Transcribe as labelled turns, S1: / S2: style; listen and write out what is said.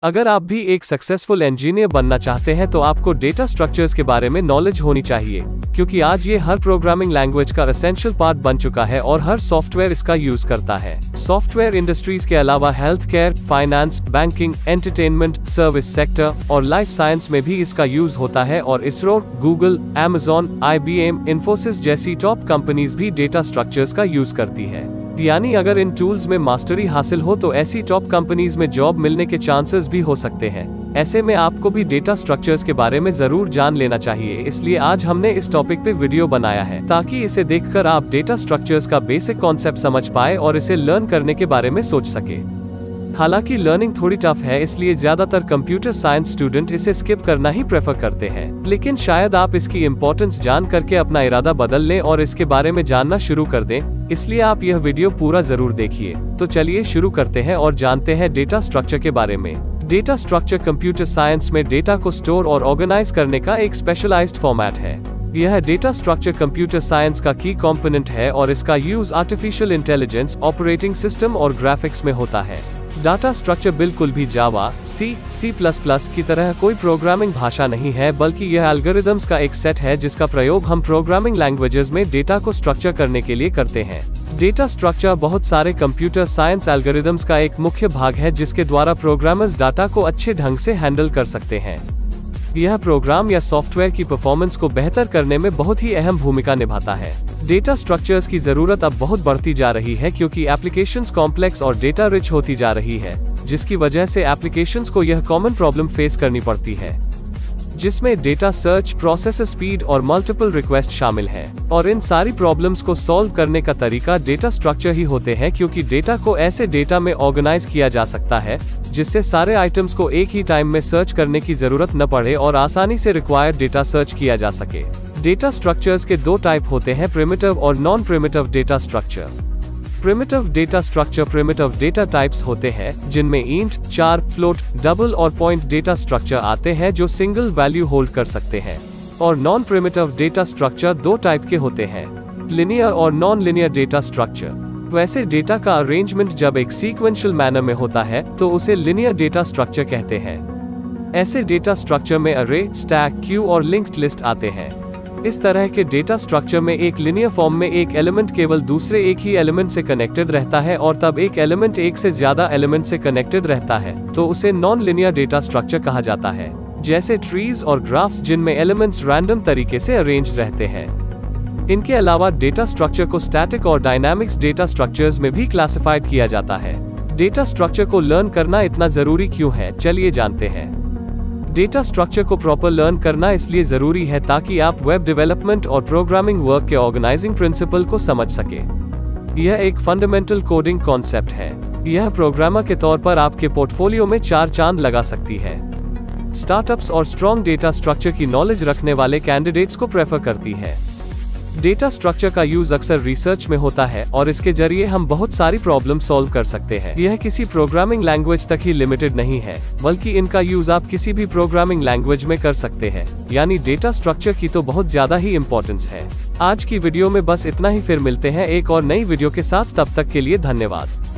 S1: अगर आप भी एक सक्सेसफुल इंजीनियर बनना चाहते हैं तो आपको डेटा स्ट्रक्चर्स के बारे में नॉलेज होनी चाहिए, क्योंकि आज ये हर प्रोग्रामिंग लैंग्वेज का एसेंशियल पार्ट बन चुका है और हर सॉफ्टवेयर इसका यूज करता है। सॉफ्टवेयर इंडस्ट्रीज के अलावा health care, finance, banking, entertainment, service sector और लाइफ साइंस में भी इसका यूज होता है और ISRO, Google, Amazon, IBM, Infosys जैसी टॉप कंपनीज भी डेटा स्ट्रक्चर्स का यूज करती है। यानी अगर इन टूल्स में मास्टरी हासिल हो तो ऐसी टॉप कंपनीज में जॉब मिलने के चांसेस भी हो सकते हैं। ऐसे में आपको भी डेटा स्ट्रक्चर्स के बारे में जरूर जान लेना चाहिए, इसलिए आज हमने इस टॉपिक पे वीडियो बनाया है ताकि इसे देखकर आप डेटा स्ट्रक्चर्स का बेसिक कॉन्सेप्ट समझ पाए और इसे लर्न करने के बारे में सोच सके। हालांकि लर्निंग थोड़ी टफ है, इसलिए ज्यादातर कंप्यूटर साइंस स्टूडेंट इसे स्किप करना ही प्रेफर करते हैं, लेकिन शायद आप इसकी इम्पोर्टेंस जान करके अपना इरादा बदल लें और इसके बारे में जानना शुरू कर दें, इसलिए आप यह वीडियो पूरा जरूर देखिए। तो चलिए शुरू करते हैं और जानते हैं डेटा स्ट्रक्चर के बारे में। डेटा स्ट्रक्चर कंप्यूटर साइंस में डेटा को स्टोर और ऑर्गेनाइज करने का एक स्पेशलाइज्ड फॉर्मेट है। यह डेटा स्ट्रक्चर कंप्यूटर साइंस का की कंपोनेंट है और इसका use artificial intelligence, operating system और ग्राफिक्स में होता है। डाटा स्ट्रक्चर बिल्कुल भी जावा, सी की तरह कोई प्रोग्रामिंग भाषा नहीं है, बल्कि यह एल्गोरिदम्स का एक सेट है जिसका प्रयोग हम प्रोग्रामिंग लैंग्वेजेस में डेटा को स्ट्रक्चर करने के लिए करते हैं। डेटा स्ट्रक्चर बहुत सारे कंप्यूटर साइंस एल्गोरिदम्स का एक मुख्य भाग है जिसके द्वारा प्रोग्रामर्स डाटा को अच्छे ढंग से हैंडल कर सकते हैं। यह प्रोग्राम या सॉफ्टवेयर की परफॉर्मेंस को बेहतर करने में बहुत ही अहम भूमिका निभाता है। डेटा स्ट्रक्चर्स की जरूरत अब बहुत बढ़ती जा रही है क्योंकि एप्लीकेशंस कॉम्प्लेक्स और डेटा रिच होती जा रही है, जिसकी वजह से एप्लीकेशंस को यह कॉमन प्रॉब्लम फेस करनी पड़ती है, जिसमें डेटा सर्च, प्रोसेसर स्पीड और मल्टीपल रिक्वेस्ट शामिल हैं। और इन सारी प्रॉब्लम्स को सॉल्व करने का तरीका डेटा स्ट्रक्चर ही होते हैं, क्योंकि डेटा को ऐसे डेटा में ऑर्गेनाइज किया जा सकता है जिससे सारे आइटम्स को एक ही टाइम में सर्च करने की जरूरत न पड़े और आसानी से रिक्वायर्ड डेटा सर्च किया जा सके। डेटा स्ट्रक्चर्स के दो टाइप होते हैं, प्रिमिटिव और non primitive data structure. Primitive data structure primitive data types होते हैं जिनमें इंट, चार, फ्लोट, डबल और पॉइंट डेटा स्ट्रक्चर आते हैं जो सिंगल वैल्यू होल्ड कर सकते हैं। और नॉन प्रिमिटिव डेटा स्ट्रक्चर दो टाइप के होते हैं, लिनियर और नॉन लिनियर डेटा स्ट्रक्चर। वैसे डेटा का अरेंजमेंट जब एक सीक्वेंशियल मैनर में होता है तो उसे लिनियर डेटा स्ट्रक्चर कहते हैं। ऐसे डेटा स्ट्रक्चर में अरे, स्टैक, क्यू और लिंक्ड लिस्ट आते हैं। इस तरह के डेटा स्ट्रक्चर में एक लिनियर फॉर्म में एक एलिमेंट केवल दूसरे एक ही एलिमेंट से कनेक्टेड रहता है और तब एक एलिमेंट एक से ज्यादा एलिमेंट से कनेक्टेड रहता है तो उसे नॉन लिनियर डेटा स्ट्रक्चर कहा जाता है, जैसे ट्रीज और ग्राफ्स जिनमें एलिमेंट्स रैंडम तरीके से अरेंज रहते हैं। इनके अलावा डेटा स्ट्रक्चर को स्टैटिक और डायनामिक्स डेटा स्ट्रक्चर्स में भी क्लासिफाइड किया जाता है। डेटा स्ट्रक्चर को लर्न करना इतना जरूरी क्यों है, चलिए जानते हैं। डेटा स्ट्रक्चर को प्रॉपर लर्न करना इसलिए जरूरी है ताकि आप वेब डेवलपमेंट और प्रोग्रामिंग वर्क के ऑर्गेनाइजिंग प्रिंसिपल को समझ सके। यह एक फंडामेंटल कोडिंग कॉन्सेप्ट है। यह प्रोग्रामर के तौर पर आपके पोर्टफोलियो में 4 चांद लगा सकती है। स्टार्टअप्स और स्ट्रॉन्ग डेटा स्ट्रक्चर की नॉलेज रखने वाले कैंडिडेट्स को प्रेफर करती है। डेटा स्ट्रक्चर का यूज अक्सर रिसर्च में होता है और इसके जरिए हम बहुत सारी प्रॉब्लम सॉल्व कर सकते हैं। यह किसी प्रोग्रामिंग लैंग्वेज तक ही लिमिटेड नहीं है, बल्कि इनका यूज आप किसी भी प्रोग्रामिंग लैंग्वेज में कर सकते हैं। यानी डेटा स्ट्रक्चर की तो बहुत ज्यादा ही इंपॉर्टेंस है। आज की वीडियो में बस इतना ही, फिर मिलते हैं एक और नई वीडियो के साथ, तब तक के लिए धन्यवाद।